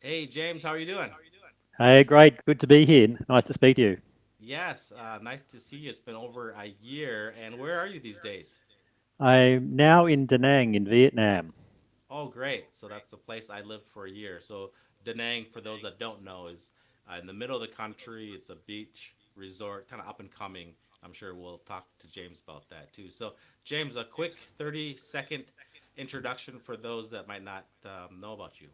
Hey James, how are you doing? Hey, great. Good to be here. Nice to speak to you. Yes, nice to see you. It's been over a year, and where are you these days? I'm now in Da Nang in Vietnam. Oh, great. So that's the place I lived for a year. So Da Nang, for those that don't know, is in the middle of the country. It's a beach resort, kind of up and coming. I'm sure we'll talk to James about that too. So James, a quick 30-second introduction for those that might not know about you.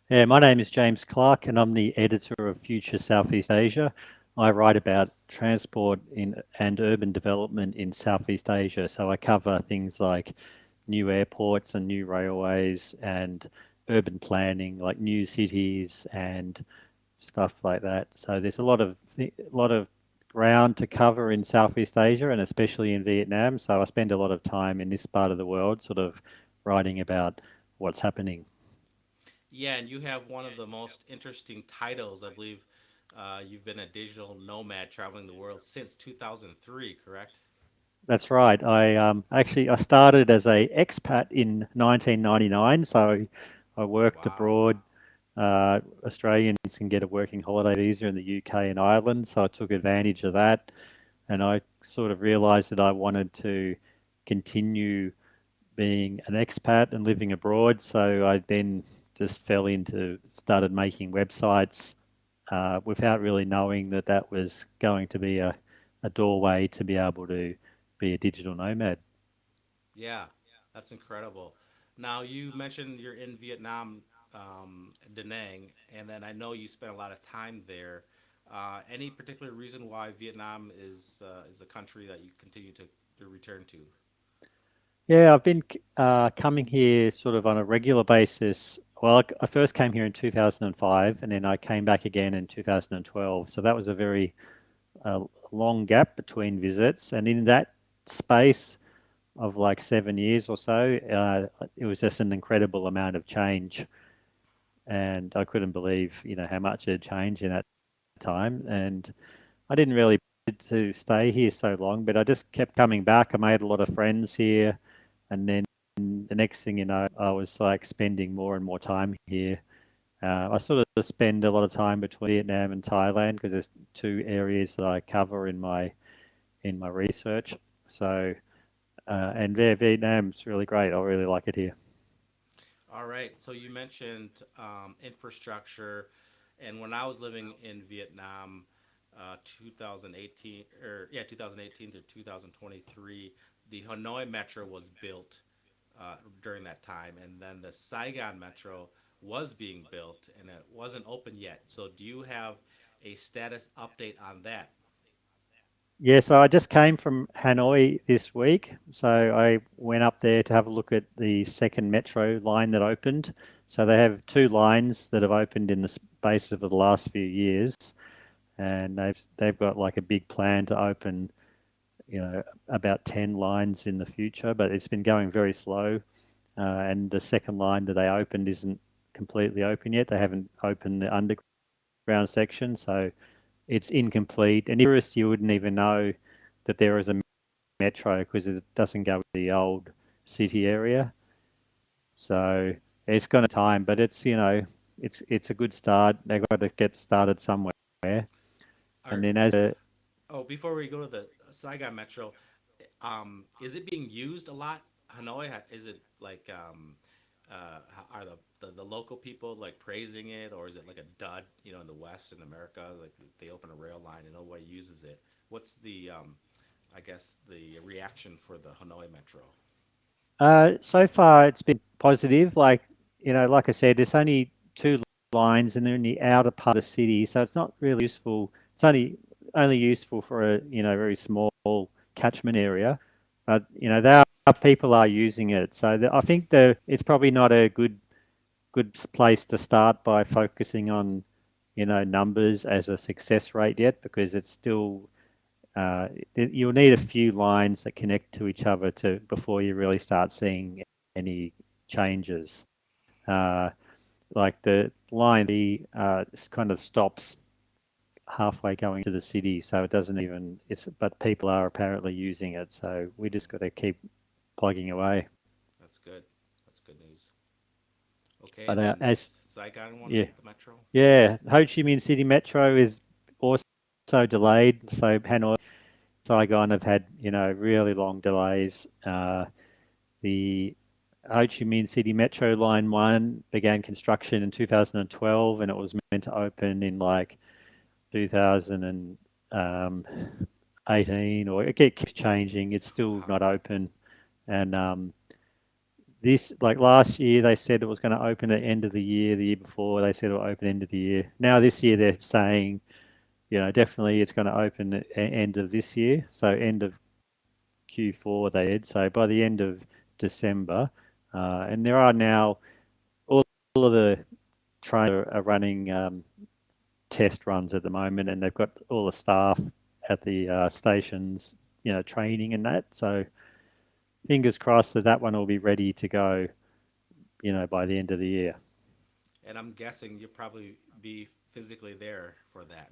Yeah, my name is James Clark, and I'm the editor of Future Southeast Asia. I write about transport in and urban development in Southeast Asia. So I cover things like new airports and new railways and urban planning, like new cities and stuff like that. So there's a lot of ground to cover in Southeast Asia and especially in Vietnam. So I spend a lot of time in this part of the world, sort of writing about what's happening. Yeah, and you have one of the most interesting titles, I believe. You've been a digital nomad traveling the world since 2003, correct? That's right. I started as a expat in 1999. So I worked Wow. abroad. Australians can get a working holiday visa in the UK and Ireland, so I took advantage of that, and I sort of realised that I wanted to continue being an expat and living abroad. So I then just fell into started making websites without really knowing that that was going to be a doorway to be able to be a digital nomad. Yeah, that's incredible. Now, you mentioned you're in Vietnam, Da Nang, and then I know you spent a lot of time there. Any particular reason why Vietnam is the country that you continue to return to? Yeah, I've been coming here sort of on a regular basis. Well, I first came here in 2005 and then I came back again in 2012. So that was a very long gap between visits. And in that space of like 7 years or so, it was just an incredible amount of change. And I couldn't believe, how much it had changed in that time. And I didn't really to stay here so long, but I just kept coming back. I made a lot of friends here. And then the next thing you know, I was like spending more and more time here. I sort of spend a lot of time between Vietnam and Thailand because there's two areas that I cover in my research. So and Vietnam's really great. I really like it here. All right. So you mentioned infrastructure, and when I was living in Vietnam, 2018 or yeah, 2018 to 2023, the Hanoi Metro was built during that time, and then the Saigon Metro was being built, and it wasn't open yet. So do you have a status update on that? Yeah, so I just came from Hanoi this week. So I went up there to have a look at the second metro line that opened. So they have two lines that have opened in the space of the last few years, and they've got like a big plan to open, about 10 lines in the future, but it's been going very slow. And the second line that they opened isn't completely open yet. They haven't opened the underground section, so it's incomplete. And if tourists, you wouldn't even know that there is a metro because it doesn't go with the old city area. So it's going to time, but it's a good start. They've got to get started somewhere, and Or then as a oh, before we go to the Saigon Metro, is it being used a lot? Hanoi, is it like are the local people like praising it, or is it like a dud? You know, in the West in America, like they open a rail line and nobody uses it. What's the I guess the reaction for the Hanoi Metro? so far it's been positive. Like I said, there's only two lines, and they're in the outer part of the city, so it's not really useful. It's only useful for a very small catchment area, but there are people are using it. So I think it's probably not a good place to start by focusing on numbers as a success rate yet, because it's still you'll need a few lines that connect to each other to before you really start seeing any changes. Uh, like the line kind of stops halfway going to the city, so it doesn't even. But people are apparently using it, so we just got to keep plugging away. That's good. That's good news. Okay, But and then as Saigon one, Yeah, the metro. yeah. Ho Chi Minh City Metro is also delayed. So Hanoi, Saigon have had really long delays. The Ho Chi Minh City Metro Line 1 began construction in 2012 and it was meant to open in like 2018 or it keeps changing. It's still Uh-huh. not open. And this, like last year, they said it was going to open at the end of the year. The year before, they said it will open end of the year. Now this year, they're saying, definitely it's going to open at end of this year. So end of Q4, they had. So by the end of December, and there are now all of the trains are running test runs at the moment, and they've got all the staff at the stations, training and that. So fingers crossed that that one will be ready to go, by the end of the year. And I'm guessing you'll probably be physically there for that.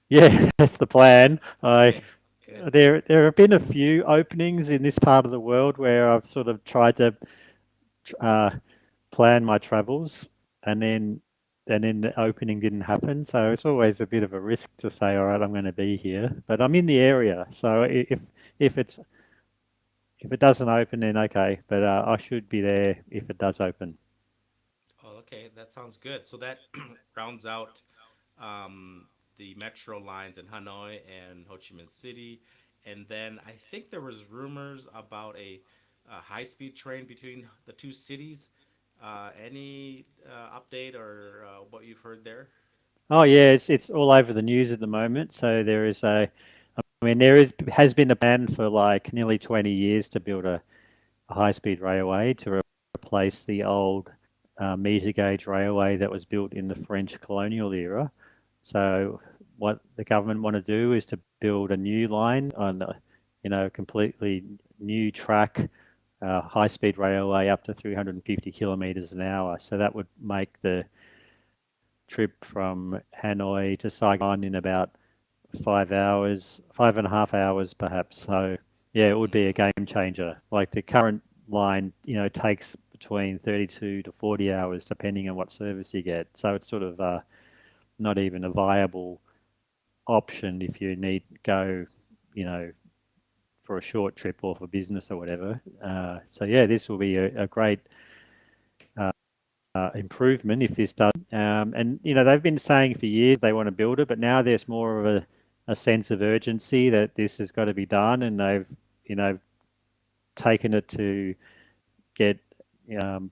Yeah, that's the plan. I Okay, good. there have been a few openings in this part of the world where I've sort of tried to uh, plan my travels, and then the opening didn't happen. So it's always a bit of a risk to say, all right, I'm going to be here, but I'm in the area. So if it's if it doesn't open, then okay. But I should be there if it does open. Oh, okay, that sounds good. So that rounds out um, the metro lines in Hanoi and Ho Chi Minh City, and then I think there was rumors about a high-speed train between the two cities. Any update or what you've heard there? Oh yeah, it's all over the news at the moment. So there is I mean, there is has been a plan for like nearly 20 years to build a high-speed railway to replace the old meter gauge railway that was built in the French colonial era. So what the government want to do is to build a new line on, completely new track, high-speed railway up to 350 kilometers an hour. So that would make the trip from Hanoi to Saigon in about 5 hours, 5.5 hours perhaps. So yeah, it would be a Mm, game changer. Like the current line, takes between 32 to 40 hours depending on what service you get. So it's sort of not even a viable option if you need to go, you know, for a short trip or for business or whatever. So yeah, this will be a great uh, improvement if this does. And they've been saying for years they want to build it, but now there's more of a sense of urgency that this has got to be done, and they've you know taken it to get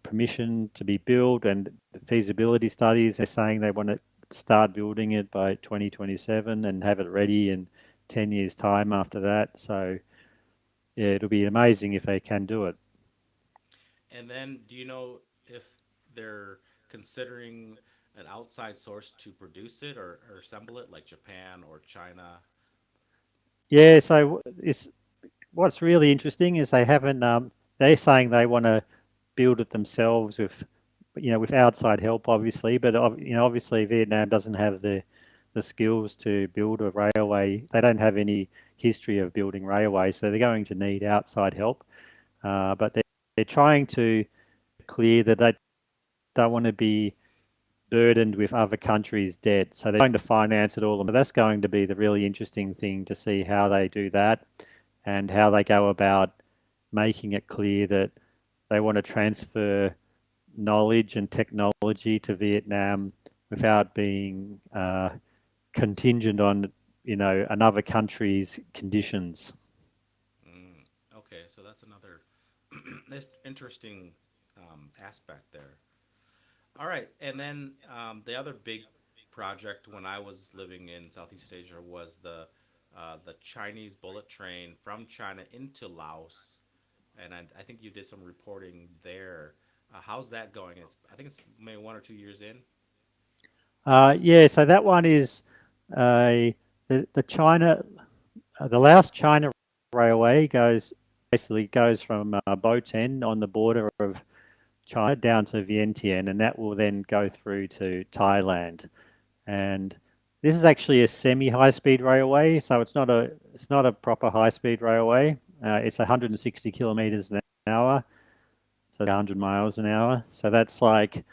permission to be built and feasibility studies. They're saying they want to start building it by 2027 and have it ready in 10 years' time after that. So yeah, it'll be amazing if they can do it. and then, do you know if they're considering an outside source to produce it or assemble it, like Japan or China? Yeah, so it's what's really interesting is they haven't. They're saying they want to build it themselves with outside help, obviously. But obviously Vietnam doesn't have the skills to build a railway. They don't have any history of building railways, so they're going to need outside help. But they're trying to clear that they don't want to be burdened with other countries' debt. So they're going to finance it all. But that's going to be the really interesting thing to see how they do that and how they go about making it clear that they want to transfer knowledge and technology to Vietnam without being contingent on another country's conditions. Mm, okay, so that's another interesting aspect there. All right, and then the other big project when I was living in Southeast Asia was the Chinese bullet train from China into Laos, and I think you did some reporting there. How's that going? I think it's maybe 1 or 2 years in. Yeah, so that one is uh, the China, the Laos China railway goes from Boten on the border of China down to Vientiane, and that will then go through to Thailand. And this is actually a semi-high speed railway, so it's not a proper high speed railway. It's 160 kilometers an hour, so 100 miles an hour. So that's like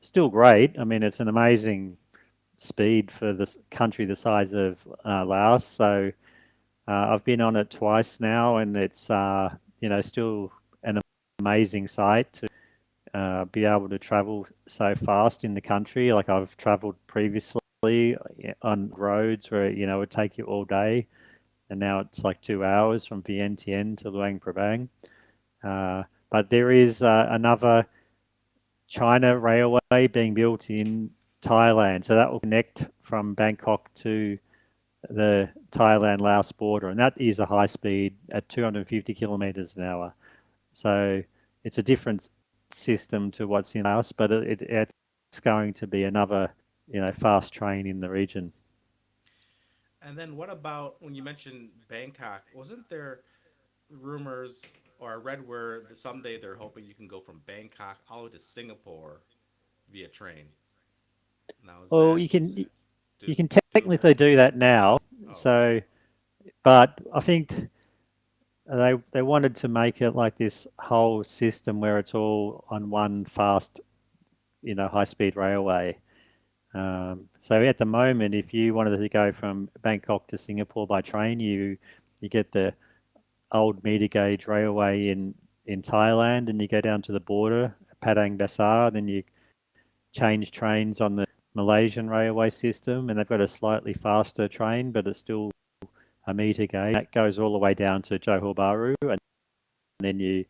still great. I mean, it's an amazing speed for this country the size of Laos. So I've been on it twice now, and it's still an amazing sight to be able to travel so fast in the country. Like I've traveled previously on roads where it would take you all day, and now it's like 2 hours from Vientiane to Luang Prabang. But there is another China railway being built in Thailand, so that will connect from Bangkok to the Thailand-Laos border, and that is a high speed at 250 kilometers an hour. So it's a different system to what's in Laos, but it's going to be another, fast train in the region. And then what about when you mentioned Bangkok? Wasn't there rumors, or I read where someday they're hoping you can go from Bangkok all the way to Singapore via train? Now is Well, that you can doable? technically do that now. Oh, okay. So, but I think they wanted to make it like this whole system where it's all on one fast, high speed railway. So at the moment, if you wanted to go from Bangkok to Singapore by train, you get the old meter gauge railway in Thailand, and you go down to the border, Padang Besar, then you change trains on the Malaysian railway system, and they've got a slightly faster train, but it's still a meter gauge. That goes all the way down to Johor Bahru, and then you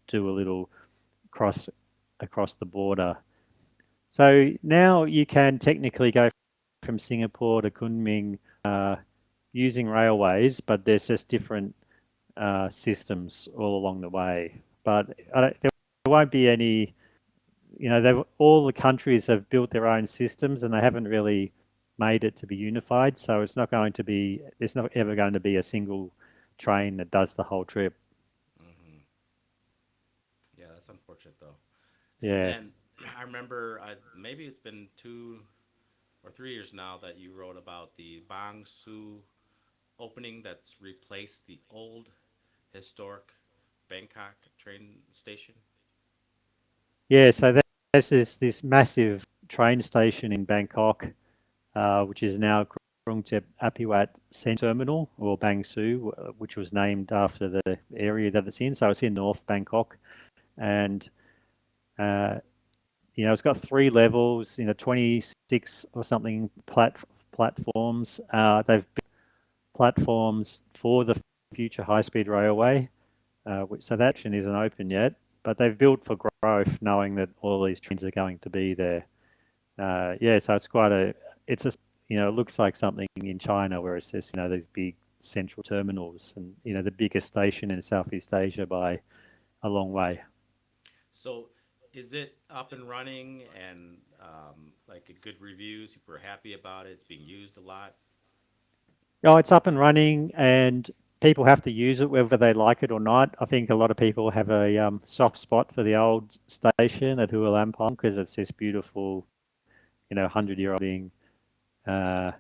do a little cross across the border. So now you can technically go from Singapore to Kunming using railways, but there's just different systems all along the way. But there won't be any, all the countries have built their own systems and they haven't really made it to be unified. So there's not ever going to be a single train that does the whole trip. Hmm. Yeah, that's unfortunate though. And Yeah. then I remember maybe it's been 2 or 3 years now that you wrote about the Bang Su opening that's replaced the old historic Bangkok train station. Yeah. So there's this massive train station in Bangkok, which is now Krung Thep Apiwat Central Terminal, or Bang Su, which was named after the area that it's in. So it's in North Bangkok, and uh, it's got three levels, 26 or something platforms. They've built platforms for the future high-speed railway, so that action isn't open yet, but they've built for growth, knowing that all these trains are going to be there. Yeah, so it's just, it looks like something in China where it's just, these big central terminals and, the biggest station in Southeast Asia by a long way. So, is it up and running and like a good reviews? People are happy about it. It's being used a lot. Oh, it's up and running, and people have to use it whether they like it or not. I think a lot of people have a soft spot for the old station at Hua Lamphong because it's this beautiful, 100-year-old thing. Uh,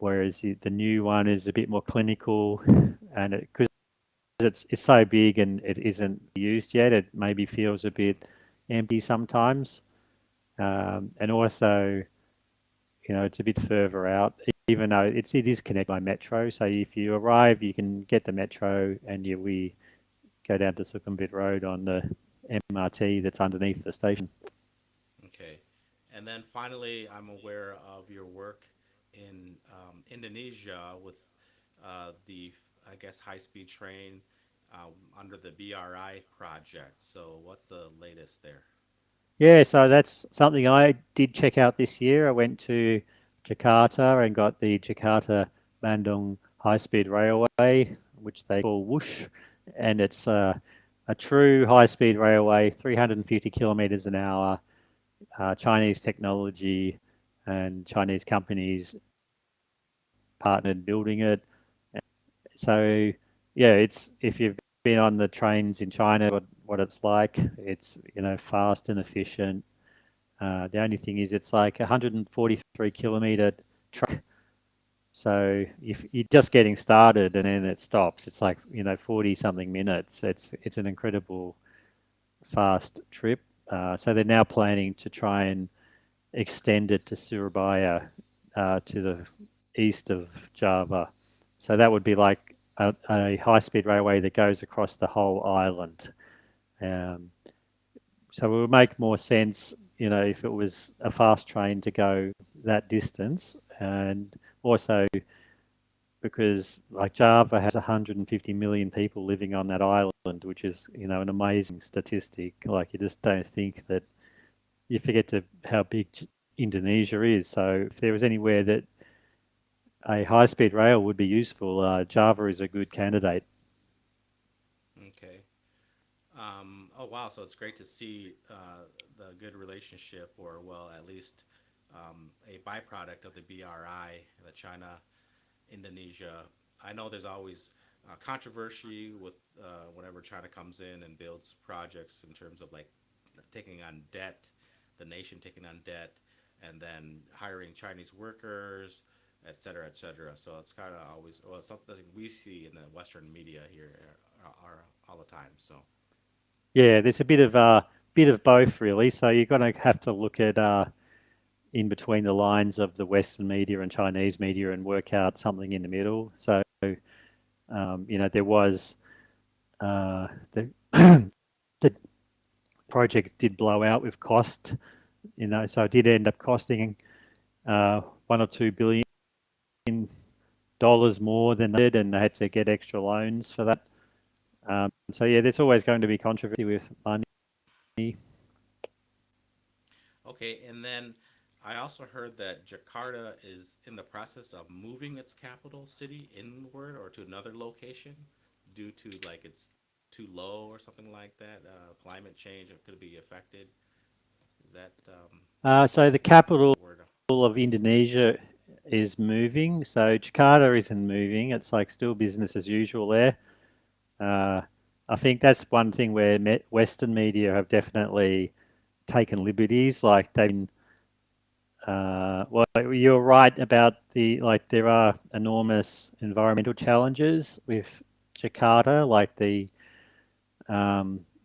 Whereas the new one is a bit more clinical, and because it's so big and it isn't used yet, it maybe feels a bit empty sometimes. And also, it's a bit further out, even though it is connected by metro. So if you arrive, you can get the metro, and we go down to Sukhumvit Road on the MRT that's underneath the station. Okay. And then finally, I'm aware of your work in Indonesia with the, I guess, high speed train under the BRI project. So, what's the latest there? Yeah, so that's something I did check out this year. I went to Jakarta and got the Jakarta Bandung High Speed Railway, which they call Whoosh, and it's a true high speed railway, 350 kilometers an hour, Chinese technology and Chinese companies partnered building it. So yeah, it's if you've been on the trains in China, what it's like. It's fast and efficient. The only thing is it's like 143-kilometer track. So if you're just getting started and then it stops, it's like 40 something minutes. It's an incredible fast trip. So they're now planning to try and extend it to Surabaya, to the east of Java. So that would be like a high-speed railway that goes across the whole island. Um, so it would make more sense, if it was a fast train to go that distance, and also because like Java has 150 million people living on that island, which is an amazing statistic. Like you just don't think that you forget how big Indonesia is. So if there was anywhere that a high-speed rail would be useful, Java is a good candidate. Okay. Oh wow! So it's great to see the good relationship, or well, at least a byproduct of the BRI, the China Indonesia. I know there's always controversy with whenever China comes in and builds projects in terms of like taking on debt, the nation taking on debt, and then hiring Chinese workers, et cetera, et cetera. So it's kind of always something we see in the Western media here are all the time. So Yeah, there's a bit of both really. So you're going to have to look at in between the lines of the Western media and Chinese media and work out something in the middle. So there was the the project did blow out with cost. So it did end up costing 1 or 2 billion dollars more than they did, and they had to get extra loans for that. So yeah, there's always going to be controversy with money. okay, and then I also heard that Jakarta is in the process of moving its capital city inward or to another location due to like it's too low or something like that. Climate change could be affected. Is that So the what's the capital word? of Indonesia is moving. So Jakarta isn't moving. It's like still business as usual there. Uh, I think that's one thing where Western media have definitely taken liberties. Like they've been, well, you're right about there are enormous environmental challenges with Jakarta, like the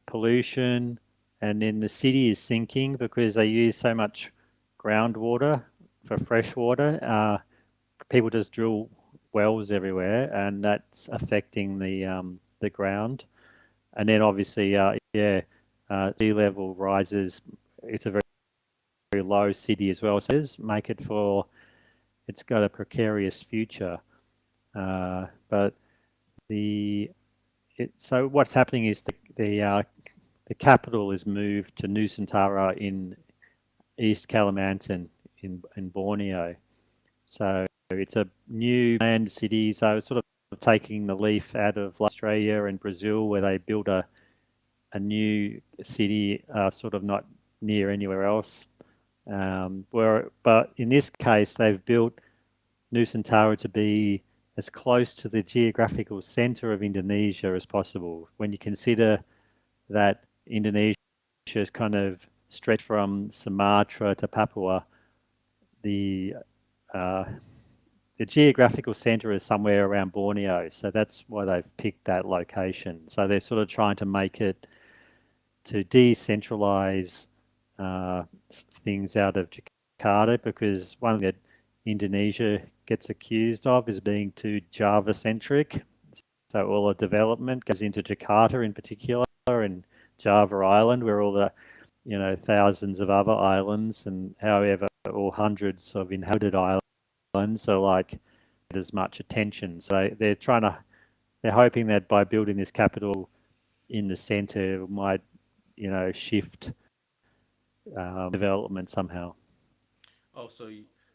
pollution, and then the city is sinking because they use so much groundwater for fresh water. People just drill wells everywhere, and that's affecting the ground. And then obviously, sea level rises. It's a very, very low city as well, so it does make it for. It's got a precarious future, but the so what's happening is the capital is moved to Nusantara in East Kalimantan in Borneo. So it's a new land city. So it's sort of taking the leaf out of Australia and Brazil, where they built a new city, sort of not near anywhere else. But in this case, they've built Nusantara to be as close to the geographical center of Indonesia as possible. When you consider that Indonesia is kind of stretched from Sumatra to Papua, the uh, the geographical center is somewhere around Borneo, so that's why they've picked that location. So they're sort of trying to make it to decentralize things out of Jakarta, because one thing that Indonesia gets accused of is being too Java centric. So all the development goes into Jakarta in particular, and Java Island, where all the thousands of other islands and however or hundreds of inhabited islands are like as much attention. So they're hoping that by building this capital in the centre might shift development somehow. Oh, so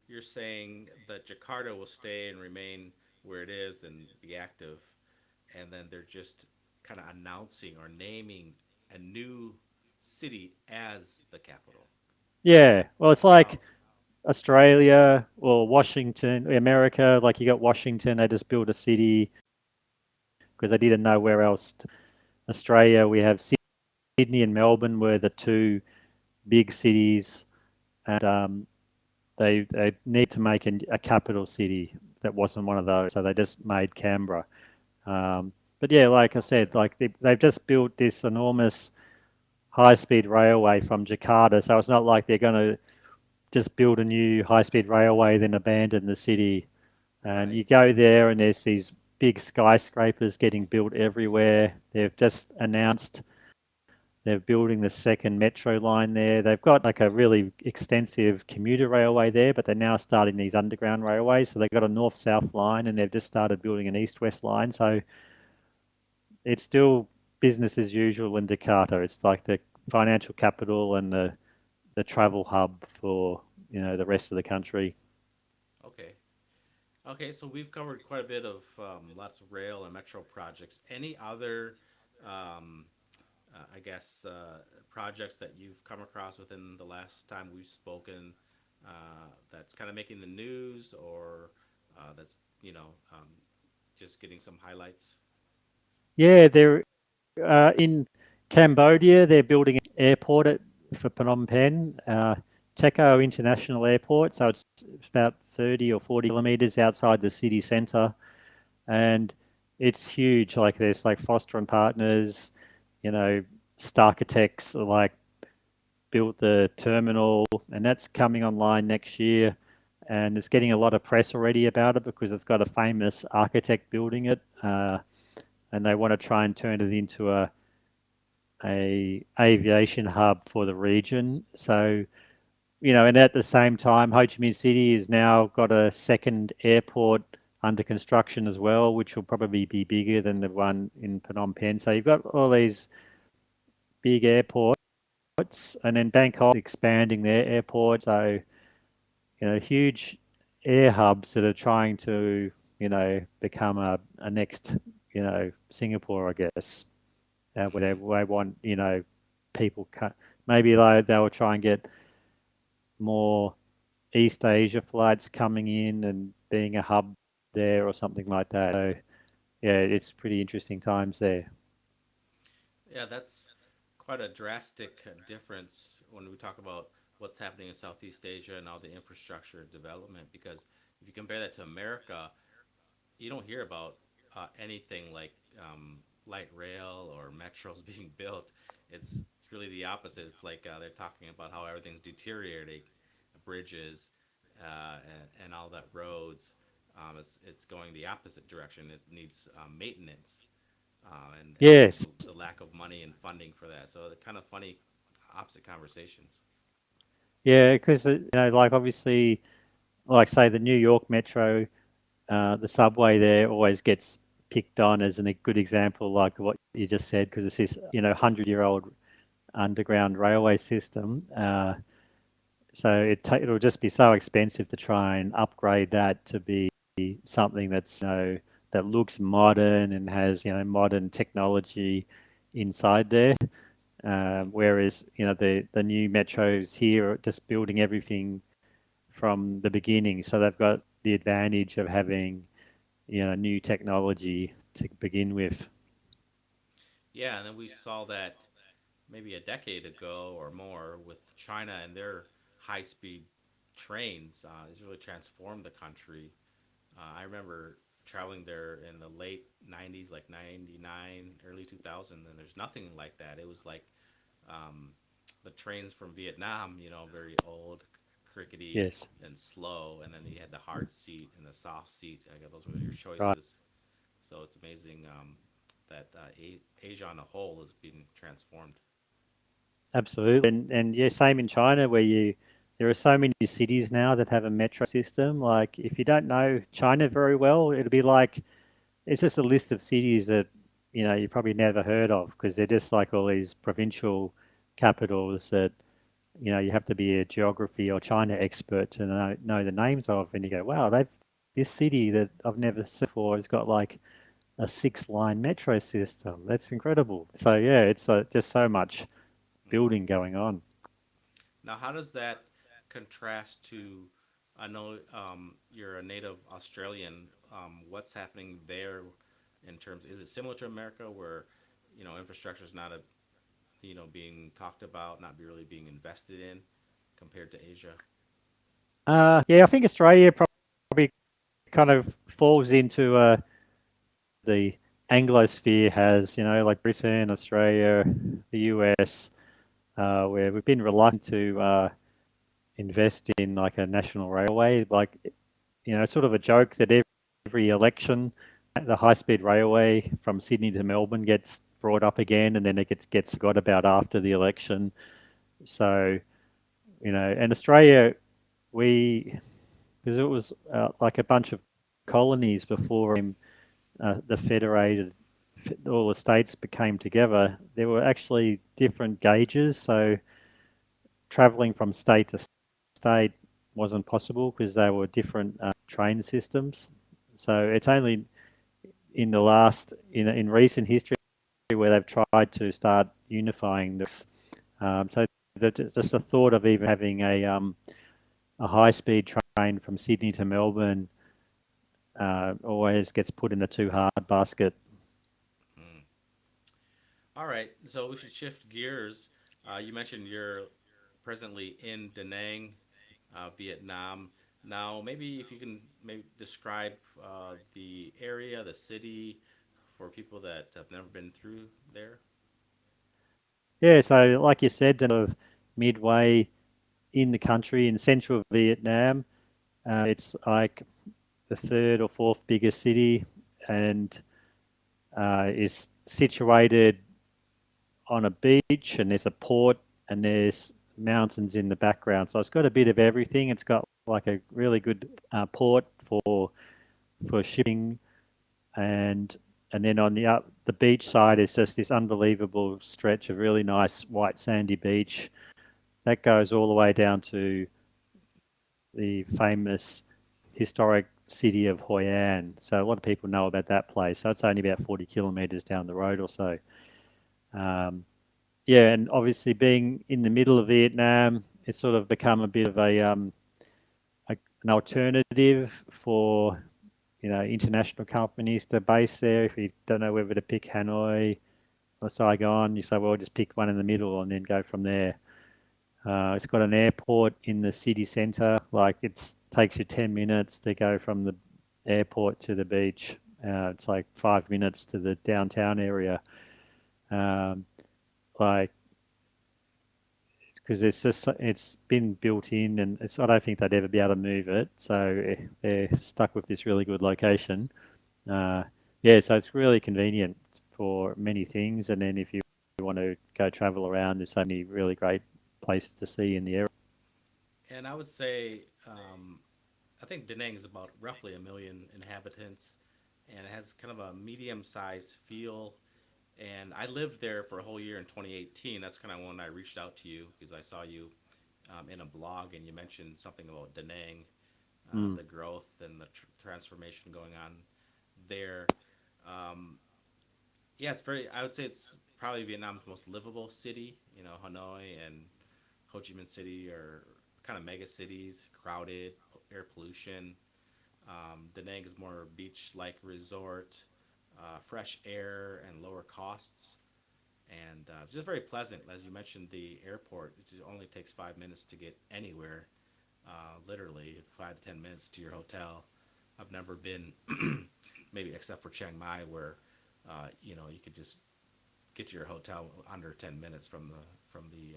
you're saying that Jakarta will stay and remain where it is and be active, and then they're just kind of announcing or naming a new city as the capital. Yeah, well, it's like Wow. Australia or Washington, America. Like you got Washington, they just built a city because they didn't know where else. Australia, we have Sydney and Melbourne were the two big cities, and they need to make a capital city that wasn't one of those, so they just made Canberra. But yeah, like I said, like they've just built this enormous high-speed railway from Jakarta. So it's not like they're going to just build a new high-speed railway, then abandon the city. And Right. you go there, and there's these big skyscrapers getting built everywhere. They've just announced they're building the second metro line there. They've got like a really extensive commuter railway there, but they're now starting these underground railways. So they've got a north-south line, and they've just started building an east-west line. So it's still business as usual in Jakarta. It's like the financial capital and the travel hub for the rest of the country. Okay. Okay, so we've covered quite a bit of lots of rail and metro projects. Any other, um, I guess, projects that you've come across within the last time we've spoken that's kind of making the news, or that's just getting some highlights? Yeah, they're in Cambodia. They're building an airport for Phnom Penh, Teko International Airport. So it's about 30 or 40 kilometers outside the city centre, and it's huge. Like there's like Foster and Partners, you know, Starkitects like built the terminal, and that's coming online next year. And it's getting a lot of press already about it because it's got a famous architect building it, and they want to try and turn it into a aviation hub for the region. So and at the same time, Ho Chi Minh City has now got a second airport under construction as well, which will probably be bigger than the one in Phnom Penh. So you've got all these big airports, and then Bangkok expanding their airport. So huge air hubs that are trying to become a next Singapore, I guess, where Mm-hmm. they want people maybe they'll try and get more East Asia flights coming in and being a hub there or something like that. So yeah, it's pretty interesting times there. Yeah, that's quite a drastic difference when we talk about what's happening in Southeast Asia and all the infrastructure development. Because if you compare that to America, you don't hear about anything like light rail or metros being built. It's really the opposite. It's like they're talking about how everything's deteriorating, bridges and all that roads. It's going the opposite direction. It needs maintenance and Yes, the lack of money and funding for that. So kind of funny opposite conversations. yeah, because like obviously, like say the New York Metro, the subway there always gets picked on as a good example, like what you just said, because it's this 100-year-old underground railway system. So it'll just be so expensive to try and upgrade that to be something that's that looks modern and has modern technology inside there. Whereas the new metros here are just building everything from the beginning, so they've got the advantage of having new technology to begin with. Yeah, and then we saw that maybe a decade ago or more with China and their high speed trains. It's really transformed the country. I remember traveling there in the late 90s, like 99, early 2000, and there's nothing like that. It was like um, the trains from Vietnam, very old, crickety, Yes, and slow. And then you had the hard seat and the soft seat. I guess those were your right. choices. So it's amazing that Asia on the whole is being transformed. Absolutely, and yeah, same in China where there are so many cities now that have a metro system. Like if you don't know China very well, it'll be like it's just a list of cities that you probably never heard of because they're just like all these provincial capitals that you have to be a geography or China expert to know the names of, and you go, wow, they've this city that I've never seen before has got like a 6-line metro system. That's incredible. So yeah, it's just so much Hmm. building going on. Now, how does that contrast to? I know you're a native Australian. What's happening there in terms? Is it similar to America, where infrastructure is not being talked about, not really being invested in, compared to Asia? Yeah, I think Australia probably kind of falls into the Anglosphere has, like Britain, Australia, the US. where we've been reluctant to invest in like a national railway. Like, it's sort of a joke that every election, the high-speed railway from Sydney to Melbourne gets brought up again, and then it gets forgot about after the election. So, and Australia, we because it was like a bunch of colonies before the federated, all the states became together. There were actually different gauges, so traveling from state to state wasn't possible because they were different train systems. So it's only in the last in recent history where they've tried to start unifying this. So just the thought of even having a high speed train from Sydney to Melbourne always gets put in the too hard basket. Hmm. All right, so we should shift gears. You mentioned you're presently in Da Nang, Vietnam. Now, maybe if you can maybe describe the area, the city, for people that have never been through there. Yeah, so like you said, of midway in the country in central Vietnam, it's like the third or fourth biggest city, and is situated on a beach, and there's a port, and there's mountains in the background. So it's got a bit of everything. It's got like a really good port for shipping, and then on the beach side is just this unbelievable stretch of really nice white sandy beach that goes all the way down to the famous historic city of Hoi An. So a lot of people know about that place. So it's only about 40 kilometres down the road or so. Um, yeah, and obviously being in the middle of Vietnam, it's sort of become a bit of an alternative for international companies to base there. If you don't know whether to pick Hanoi or Saigon, you say, well, just pick one in the middle and then go from there. It's got an airport in the city centre. Like it takes you 10 minutes to go from the airport to the beach. It's like 5 minutes to the downtown area. Um, like because it's been built in, and I don't think they'd ever be able to move it. So they're stuck with this really good location. Uh, yeah, so it's really convenient for many things. And then if you want to go travel around, there's so many really great places to see in the area. And I would say, I think Da Nang is about roughly 1 million inhabitants, and it has kind of a medium-sized feel. And I lived there for a whole year in 2018. That's kind of when I reached out to you because I saw you in a blog, and you mentioned something about Da Nang, Mm. the growth and the transformation going on there. Um, yeah, it's very. I would say it's probably Vietnam's most livable city. You know, Hanoi and Ho Chi Minh City are kind of mega cities, crowded, air pollution. Da Nang is more beach-like resort, fresh air and lower costs, and just very pleasant. As you mentioned, the airport it only takes 5 minutes to get anywhere. Literally 5 to 10 minutes to your hotel. I've never been, maybe except for Chiang Mai, where you could just get to your hotel under 10 minutes from the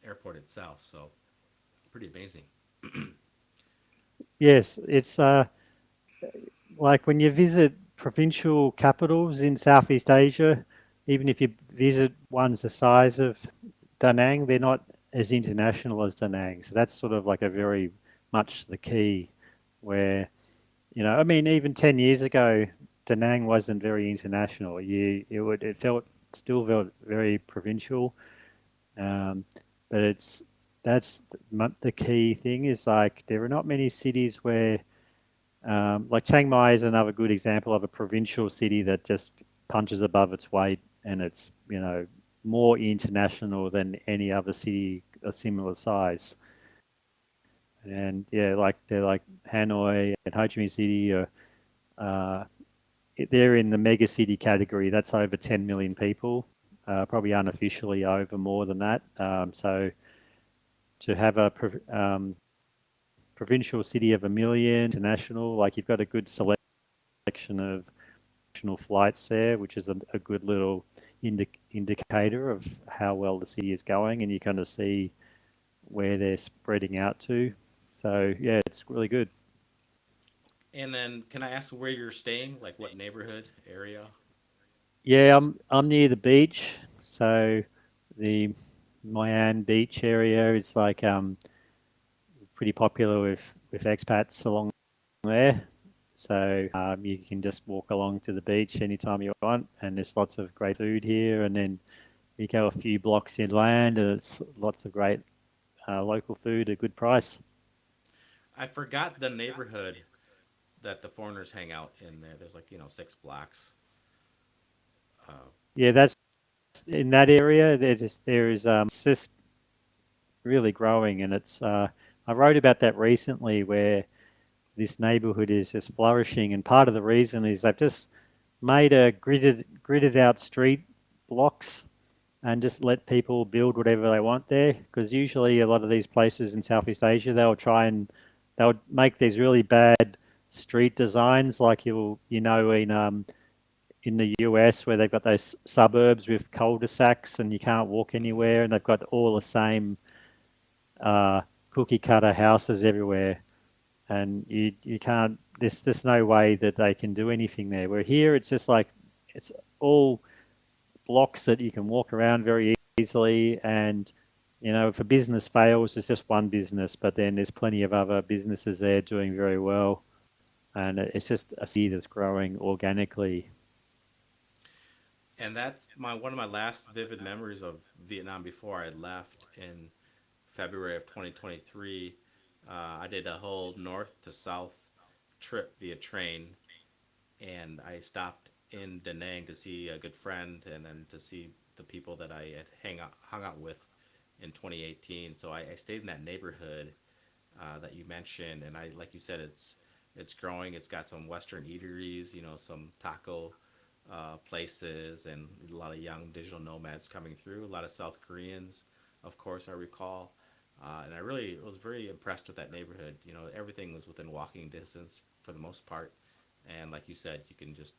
airport itself. So pretty amazing. Yes, it's like when you visit provincial capitals in Southeast Asia, even if you visit ones the size of Da Nang, they're not as international as Da Nang. So that's sort of like a very much the key where, I mean, even 10 years ago, Da Nang wasn't very international. It still felt very provincial. Um, but that's the key thing is like there are not many cities where like Chiang Mai is another good example of a provincial city that just punches above its weight, and it's more international than any other city a similar size. And yeah, like they're like Hanoi and Ho Chi Minh City, or uh, they're in the mega city category. That's over 10 million people, probably unofficially over more than that. So to have a provincial city of 1 million, international, like you've got a good selection of national flights there, which is a good little indicator of how well the city is going, and you kind of see where they're spreading out to. So yeah, it's really good. And then, can I ask where you're staying? Like what neighborhood area? Yeah, I'm near the beach, so the Mayan beach area is like pretty popular with expats along there. So you can just walk along to the beach anytime you want, and there's lots of great food here. And then you go a few blocks inland, and it's lots of great local food at a good price. I forgot the neighborhood that the foreigners hang out in there. There's like 6 blocks. Uh, Yeah, that's in that area. There is it's just really growing, and it's I wrote about that recently where this neighborhood is just flourishing, and part of the reason is they've just made a gridded out street blocks and just let people build whatever they want there. Because usually a lot of these places in Southeast Asia, they'll make these really bad street designs, like in the US where they've got those suburbs with cul-de-sacs and you can't walk mhm. anywhere, and they've got all the same uh, cookie cutter houses everywhere, and you can't. There's no way that they can do anything there. Where here it's just like it's all blocks that you can walk around very easily, and if a business fails, it's just one business, but then there's plenty of other businesses there doing very well, and it's just a city that's growing organically. And that's my one of my last vivid memories of Vietnam before I left in February of 2023. I did a whole north to south trip via train, and I stopped in Da Nang to see a good friend, and then to see the people that I had hung out with in 2018. So I stayed in that neighborhood that you mentioned, and I like you said, it's growing. It's got some Western eateries, some taco places, and a lot of young digital nomads coming through. A lot of South Koreans, of course, I recall. And I really was very impressed with that neighborhood. Everything was within walking distance for the most part, and like you said, you can just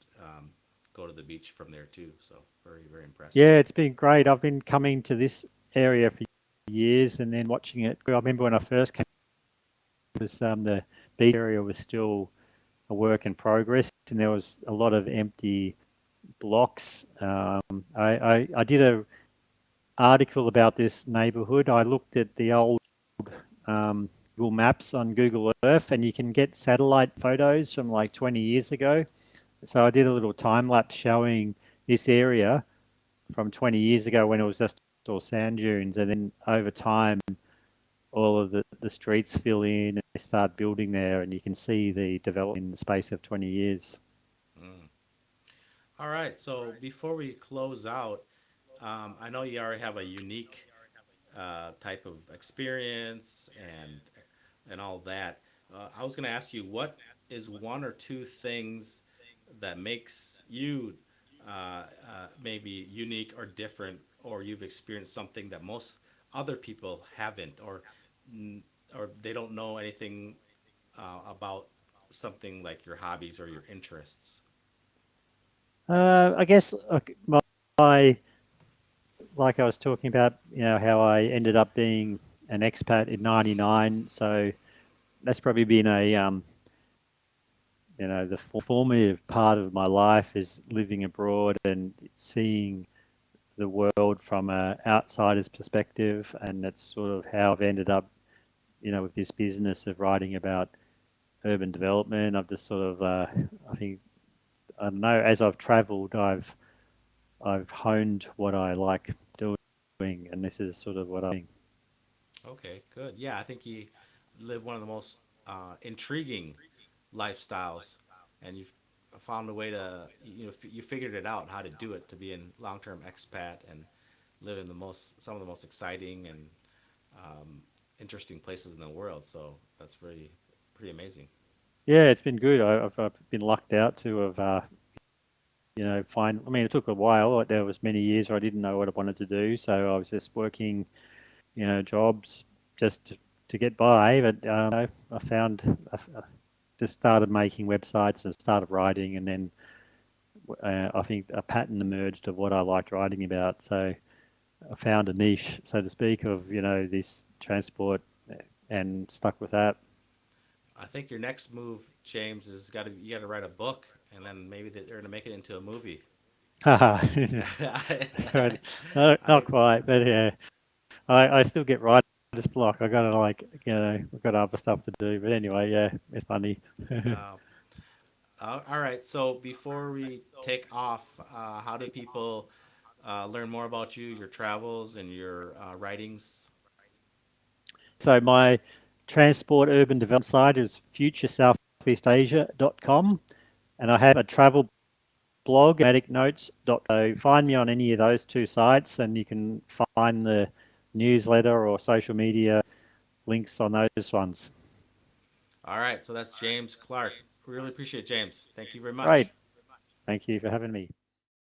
go to the beach from there too. So very, very impressive. Yeah, it's been great. I've been coming to this area for years and then watching it. I remember when I first came, it was the beach area was still a work in progress, and there was a lot of empty blocks. I did a article about this neighborhood. I looked at the old um, Google Maps on Google Earth, and you can get satellite photos from like 20 years ago. So I did a little time lapse showing this area from 20 years ago when it was just all sand dunes, and then over time, all of the streets fill in and they start building there, and you can see the development in the space of 20 years. Mm. All right. So before we close out, I know you already have a unique type of experience and all that. I was going to ask you, what is one or two things that makes you maybe unique or different, or you've experienced something that most other people haven't, mm, or they don't know anything about something like your hobbies or your interests. I guess my like I was talking about, how I ended up being an expat in '99. So that's probably been the formative part of my life is living abroad and seeing the world from a outsider's perspective, and that's sort of how I've ended up, with this business of writing about urban development. I've just sort of, I think, I don't know, as I've travelled, I've honed what I like doing, and this is sort of what I'm doing. Okay, good. Yeah, I think you live one of the most intriguing lifestyles, and you've found a way to you figured it out how to do it, to be in long-term expat and live in some of the most exciting and um, interesting places in the world. So that's pretty amazing. Yeah, it's been good. I've been lucked out to have, find. I mean, it took a while. Like, there was many years where I didn't know what I wanted to do, so I was just working, jobs just to get by. But I found, I just started making websites and started writing, and then I think a pattern emerged of what I liked writing about. So I found a niche, so to speak, of this transport, and stuck with that. I think your next move, James, is got to you got to write a book, and then maybe they're going to make it into a movie. Haha. Right. No, not I quite, but yeah, I still get writer's block. I gotta I've got other stuff to do. But anyway, yeah, it's funny. uh, all right. So before we take off, how do people learn more about you, your travels, and your writings? So my transport urban development site is futuresoutheastasia.com, and I have a travel blog, Nomadic Notes. So find me on any of those two sites, and you can find the newsletter or social media links on those ones. All right. So that's James Clark. Really appreciate it, James. Thank you very Great. much. Thank you for having me.